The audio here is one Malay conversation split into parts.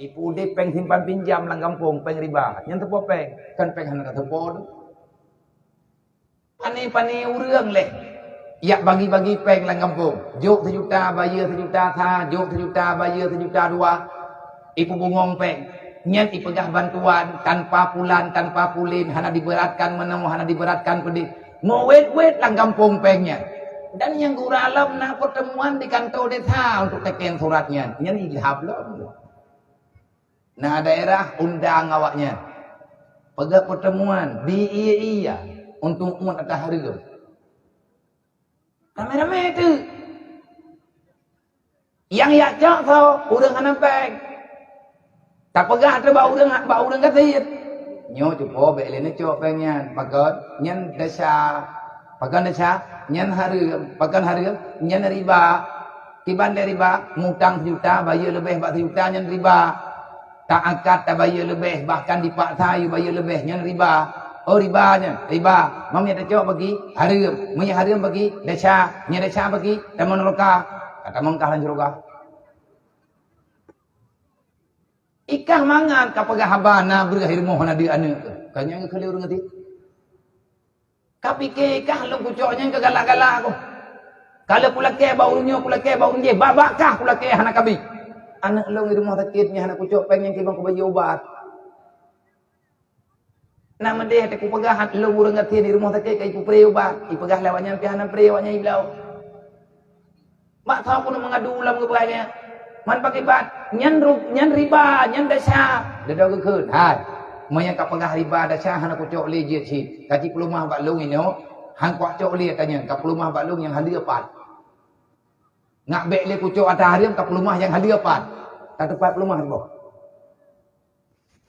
Ibu dia peng simpan pinjam lang kampung, peng riba. Yang tepo peng, kan peng hana tepo tu. Pani urang leh. Ya bagi-bagi peng lang kampung. Jok 1 juta, bayar 1 juta tha, jok 1 juta, bayar 1 juta 2. Ibu bungong peng. Nyen ipegah bantuan tanpa pulan, tanpa pulin, hana diberatkan menemu, hana diberatkan pedih. Mau wet lang kampung pengnya. Dan yang guralam na pertemuan di kantor desa untuk teken suratnya. Nyen ilham loh. Nah daerah undang awaknya. Pegah pertemuan di iya untuk umat atas harga. Rame-rame itu. Yang ya cok so, urang hanapeng. Tak pegah tu bau urang katit. Nyo cupo belene cok pengen pagon nyen desa. Pagon desa nyen harga, pagon harga nyen riba. Kiban riba, ngutang 1 juta, bayar lebih 4 juta nyen riba. Tak akad tak bayar lebih, bahkan dipaksa you bayar lebih, nyen riba. Oh ribanya, riba. Mamnya tak cok bagi harum, mamnya harum bagi desa, nya desa bagi taman roka. Kata mengkah lan roka. Ikah mangan kapagah habana bergah irmo hana di ane. Kanya ke urang ngati. Kapike kah lu kucoknya ke galak-galak aku. Kalau pula ke baurunyo pula ke baurunje, babakah pula ke hana kabi. Anak lo di rumah sakitnya anak kucok pengen kibang ku bagi obat. Nama dia tak ku pegahan lo urang ngati di rumah sakit kai ku pre obat. I pegah lawanya pihanan pre awaknya iblau. Mak tahu pun mengadu ulam ke beranya. Man pakai bat nyen riba, nyen dasa. Dedo ke keun. Hai. Moya ka pegah riba dasa hana kucok le je si. Kaji pelumah bak long ini oh. Hang kuat cok le katanya ka pelumah bak long yang halia pat. Ngak bek le kucok atas hariam ka pelumah yang halia pat. Tak tepat pelumah boh.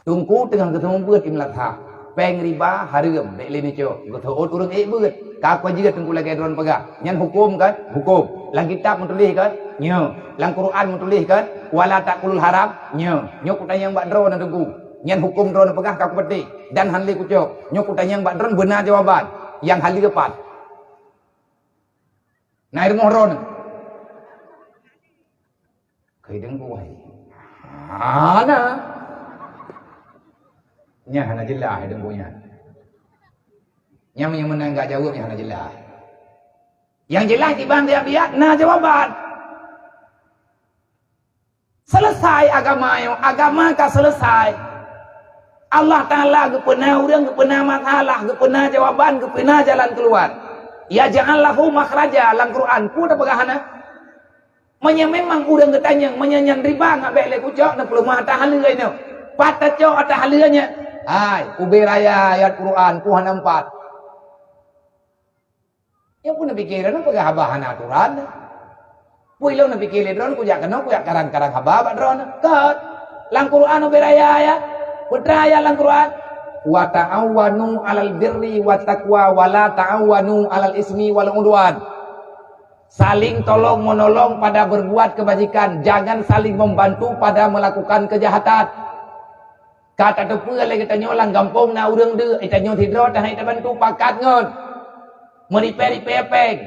Tungku tengah ketemu beut imlat ha. Peng riba hariam bek le ni cok. Gothot urang beut. Ka apa juga tungku lagi dron pegah. Nyen hukum kan? Hukum. Lang kitab menulis kan? Nyo. Lang Quran menulis kan? Wala taqulul haram. Nyo. Nyo ku tanya mbak dron tungku. Nyen hukum dron pegah ka peti dan hanli kucok. Nyo ku tanya mbak dron benar jawaban. Yang hali kepat. Nah irmo ron. Kaideng buai. Ana. Nya hana jelas hidung punya. Yang menang enggak jawab yang hana jelas. Yang jelas tibang dia biat nah jawaban. Selesai agama ka selesai. Allah Ta'ala gepena urang gepena masalah, gepena jawaban, gepena jalan keluar. Ya ja'allahu makhraja lang Quran ku da pegahana. Menya memang urang getanya menyanyan riba ngabek le kucok na pelumah atas haleuy no. Patah cok atas haleunya. Hai, ube raya ayat Quran ku hana 4. Yang pun pikiran pegah habahan aturan. Puilo na pikirin ron ku jak kena ku jak karang-karang haba bak ron. Kat lang Quran ube raya ayat. Putra ayat lang Quran. Wa ta'awanu 'alal birri wat taqwa wa la ta'awanu 'alal ismi wal 'udwan. Saling tolong menolong pada berbuat kebajikan, jangan saling membantu pada melakukan kejahatan. Kata tepu lagi kita nyolang gampung na urang de, kita nyo tidro dah kita bantu pakat ngon. Meriperi-peri peng.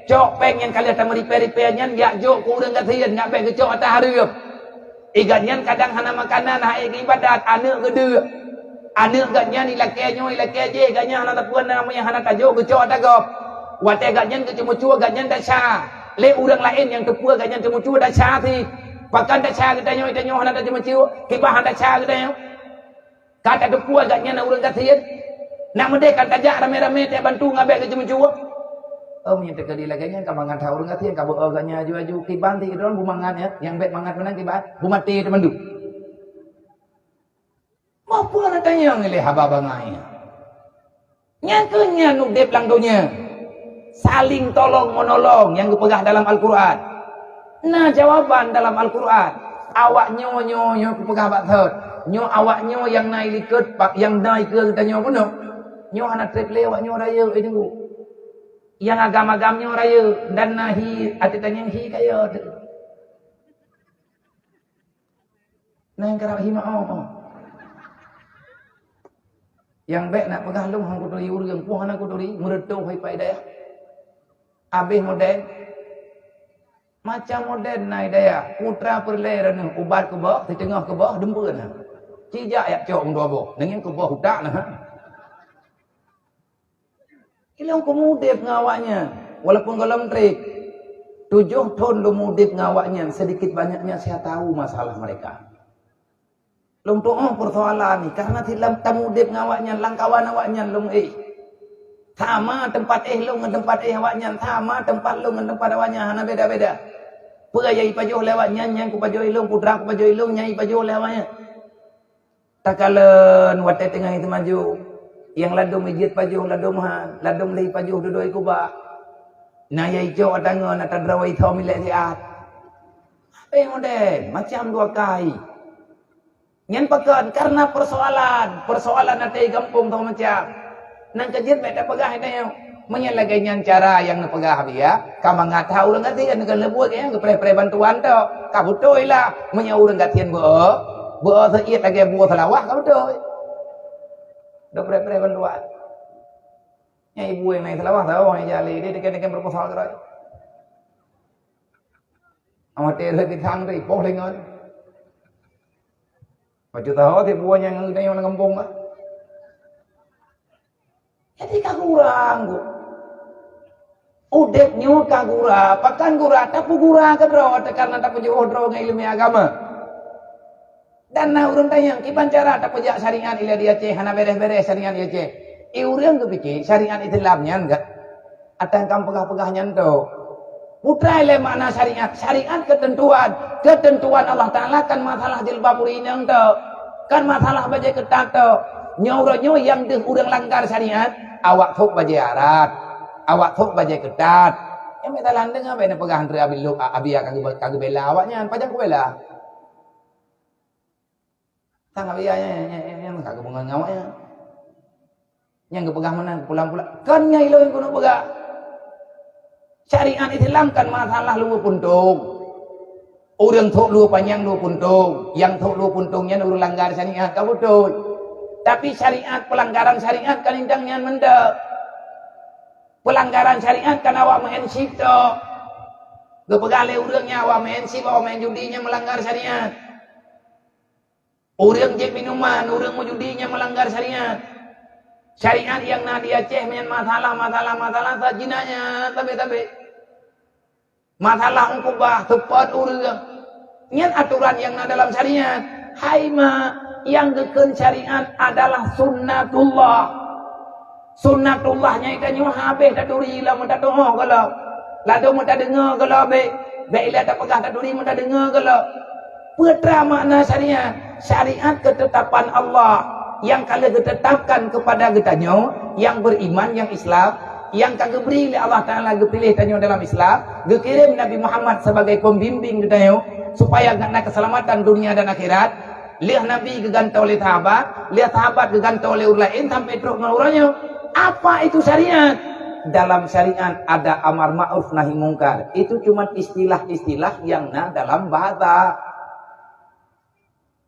Cok peng yang kali ada meriperi-peri nyan ya jok ku urang katieun ngak peng ke cok atas hareup. Iganyan kadang hana makanan hai ibadat aneuk gede. Aneuk ganyan ilake nyo ilake je ganyan hana tapuan namanya hana tajuk ke cok atas gop. Wate ganyan ke cemua ganyan dasar. Le urang lain yang tepua ganyan cemua dasar ti. Pakan dasar kita nyo hana ta cemua kibah dasar kita nyo. Kata tepua ganyan urang katieun. Nak mendek kan tajak rame-rame te bantu ngabek ke cemua. Oh minta ke dilaganya ka mangan ta urang katieun ka beuh ganyan aju-aju kibang ti dron bumangan ya. Yang bek mangan menang kibah bumati te mandu. Mau pun tanya ngele haba bangai. Nyakenya nu dep lang donya. Saling tolong menolong yang dipegah dalam Al-Quran. Nah jawaban dalam Al-Quran. Awak nyo pegah bak thot. Nyo awak nyo yang naik liket pak yang naik ke kita nyo pun nyo hana triple awak nyo raya itu. Yang agama-agam nyo raya dan nahi ati tanya hi kaya tu. Nah kerap hi mau. Yang baik nak pegah long hang kuturi urang pu hana kuturi meredo hai pai daya. Habis model Macam modern nai daya putra perle rana ubat ke bawah di tengah ke bawah dembun nah. Cijak yak cok dua boh dengan ke bawah hudak nah. Ilang kumudip ngawaknya walaupun kalau trik 7 tahun lu mudip ngawaknya sedikit banyaknya saya tahu masalah mereka. Lung tuh persoalan ni karena tilam tamudip ngawaknya langkawan awaknya lung sama tempat lu dengan tempat awaknya sama tempat lu dengan tempat awaknya hana beda-beda. Pegayai pajuh lewat nyanyang ku pajuh ilung putra ku pajuh ilung nyai pajuh lewatnya. Takalan watai tengah itu maju. Yang ladum ijit pajuh ladum han, ladum lei pajuh dudoi ku ba. Na yai jo adangon atadrawai thau milek siat. Model macam dua kai. Nyan pakan karena persoalan nanti gampung tau macam. Nang kejit beda pegah itu menyalagai nyan cara yang nepegah dia. Kamu nggak tahu orang gatian kan lebuat yang kepre bantuan tu. Kamu betul lah menyau orang gatian buat seiat lagi buat selawah kamu betul. Dah pre bantuan. Yang ibu yang naik selawah tahu yang jali dia dekat berposal kerai. Amat dia lebih tangri poh lengan. Macam tahu dia buahnya yang ada yang kampung lah. Jadi kagurang tu. Udeknya kagura, pakan gura, tapi gura kedro, karena tak punya odro dengan ilmu agama. Dan nah urang tayang kiban cara tak punya syariat ila dia ceh, hana beres-beres syariat dia ceh. Urang tu fikir syariat Islamnya enggak. Atang kam pegah-pegahnya tu. Putra ile makna syariat, ketentuan Allah Taala kan masalah jilbab urinang tu. Kan masalah baca ketat tu. Nyauro yang deh urang langgar syariat, awak thuk baca arat. Awak thuk baca ketat. Yang minta landeng apa yang pegang antara abia kagak bela awaknya, pajang ku bela. Tang abia yang kagak bunga awaknya. Yang kepegang mana pulang-pulang. Kan nyai lo yang kuno pegang. Syariat Islam kan masalah lu puntung. Urang thuk lu panjang lu puntung. Yang thuk lu puntungnya urang langgar syariat ka betul. Tapi syariat pelanggaran syariat kan indangnya mendek. Pelanggaran syariat kan awak main sip tu. Gepegale urangnya awak main sip, awak main judinya melanggar syariat. Urang je minuman, urang mau judinya melanggar syariat. Syariat yang nak dia ceh main masalah sajinanya tabe. Masalah ukubah tepat urang. Nyan aturan yang nak dalam syariat. Hai ma, yang geken syariat adalah sunnatullah. Sunnatullahnya ikan nyu habis tak duri lah mun tak doa kalau. Lado mun tak dengar kalau be. Baiklah tak pegah tak duri mun tak dengar kalau. Putra makna syariat. Syariat ketetapan Allah yang kalau ditetapkan kepada kitanya yang beriman yang Islam yang kagak beri oleh Allah Taala gepilih tanyo dalam Islam, gekirim Nabi Muhammad sebagai pembimbing kitanya supaya kena keselamatan dunia dan akhirat. Lihat Nabi gegantau oleh sahabat, lihat sahabat gegantau oleh orang lain sampai terus ngeluranya. Apa itu syariat? Dalam syariat ada amar ma'ruf nahi mungkar. Itu cuma istilah-istilah yang dalam bahasa.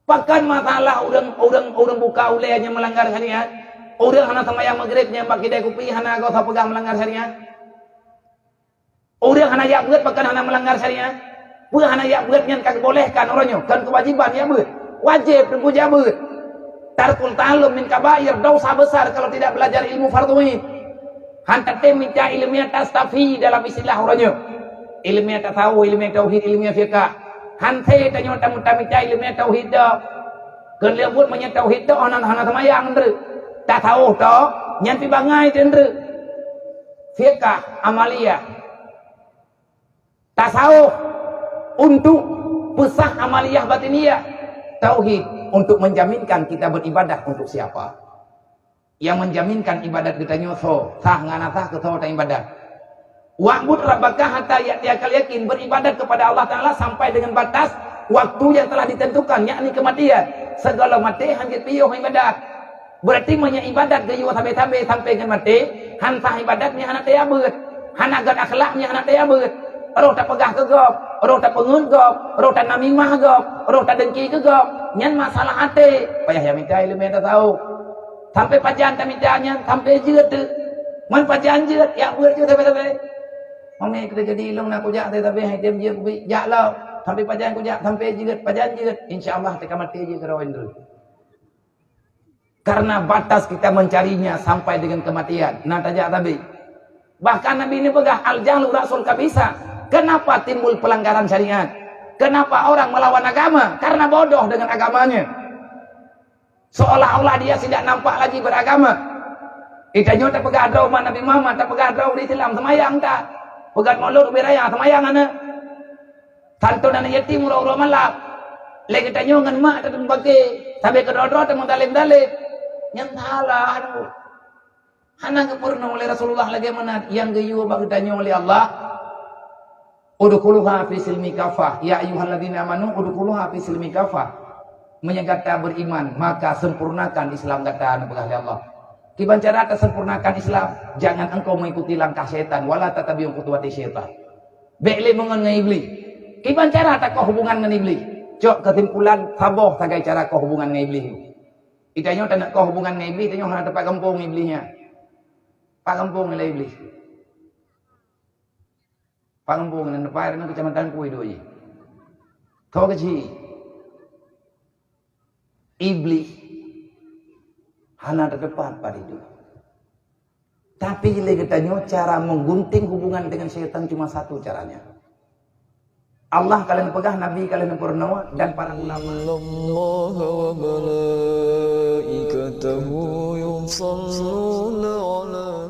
Bahkan masalah orang buka uleh hanya melanggar syariat. Orang hana sama yang maghribnya bagi dia kopi hana gak usah pegang melanggar syariat. Orang hana yak beut bahkan hana melanggar syariat. Buat hana yak beut yang kagak bolehkan orangnya. Kan kewajiban ya beut. Wajib tunggu jabut. Tarkul ta'allum min kabair, dosa besar kalau tidak belajar ilmu fardhu ain. Hantate minta ilmiah tastafi dalam istilah orangnya. Ilmiah tasawuf, ilmiah tauhid, ilmiah fiqh. Hante tanyo tamu minta ilmiah tauhid dah. Kan lembut menyat tauhid dah anak semayang ndre. Tasawuf dah nyan pi bangai ndre. Fiqh amaliyah. Tasawuf untuk pesah amaliyah batiniyah. Tauhid untuk menjaminkan kita beribadah untuk siapa. Yang menjaminkan ibadat kita nyoso sah ngana sah ke tak ibadat. Wa'bud rabbaka hatta ya'tiyakal yakin, beribadat kepada Allah Taala sampai dengan batas waktu yang telah ditentukan, yakni kematian. Segala mati hangit piyo ibadat. Berarti menya ibadat gayu sampai dengan mati, hantah ibadatnya hana teh abeut. Hana gan akhlaknya hana teh abeut. Roh tak pegah ke gop, roh tak pengun gop, roh tak namimah gop, roh tak dengki ke gop. Nyan masalah hati. Payah yang minta ilmu yang tak tahu. Sampai pajan tak mintanya, sampai jeut. Man pajan jeut, ya beut jeut sampai. Mami kita jadi ilung nak kujak tapi hai tiap je kubi jak lah. Sampai pajan kujak sampai jigat pajan jigat. Insyaallah teka mati je kerawan dulu. Karena batas kita mencarinya sampai dengan kematian. Nah tajak tapi. Bahkan Nabi ini pegah al-jahlu rasul kabisa. Kenapa timbul pelanggaran syariat? Kenapa orang melawan agama? Karena bodoh dengan agamanya. Seolah-olah dia tidak nampak lagi beragama. Itanya tak pegah draw Nabi Muhammad, tak pegah draw di Islam semayang tak. Pegat maulud beraya semayang ana. Tantu dan yatim ura-ura malap. Lagi tanya ngan mak tak pakai. Sampai ke dodro tak mendalim-dalim. Yang salah anu. Hana kepurna oleh Rasulullah lagi mana yang gayu bagi tanya oleh Allah. Udkhuluha fi silmi kafah. Ya ayyuhalladzina amanu udkhuluha fi silmi kafah. Menyegata beriman, maka sempurnakan Islam kata anu oleh Allah. Kiban cara sempurnakan Islam, jangan engkau mengikuti langkah syaitan, wala tatabi'u khutuwati syaitan. Be'li mengen dengan iblis. Kiban cara tak kau hubungan dengan iblis. Cok kesimpulan saboh tagai cara kau hubungan dengan iblis. Itanya tak nak kau hubungan dengan iblis, itanya hana tempat kampung iblisnya. Pak kampung oleh iblis. Pak kampung dan depan dengan kecamatan ku itu aja. Kau kecil. Iblis hana terdepan pada itu. Tapi jika katanya cara menggunting hubungan dengan syaitan cuma satu caranya. Allah kalian pegah, Nabi kalian purnawa dan para ulama. Allah wa malaikatahu yusalluna ala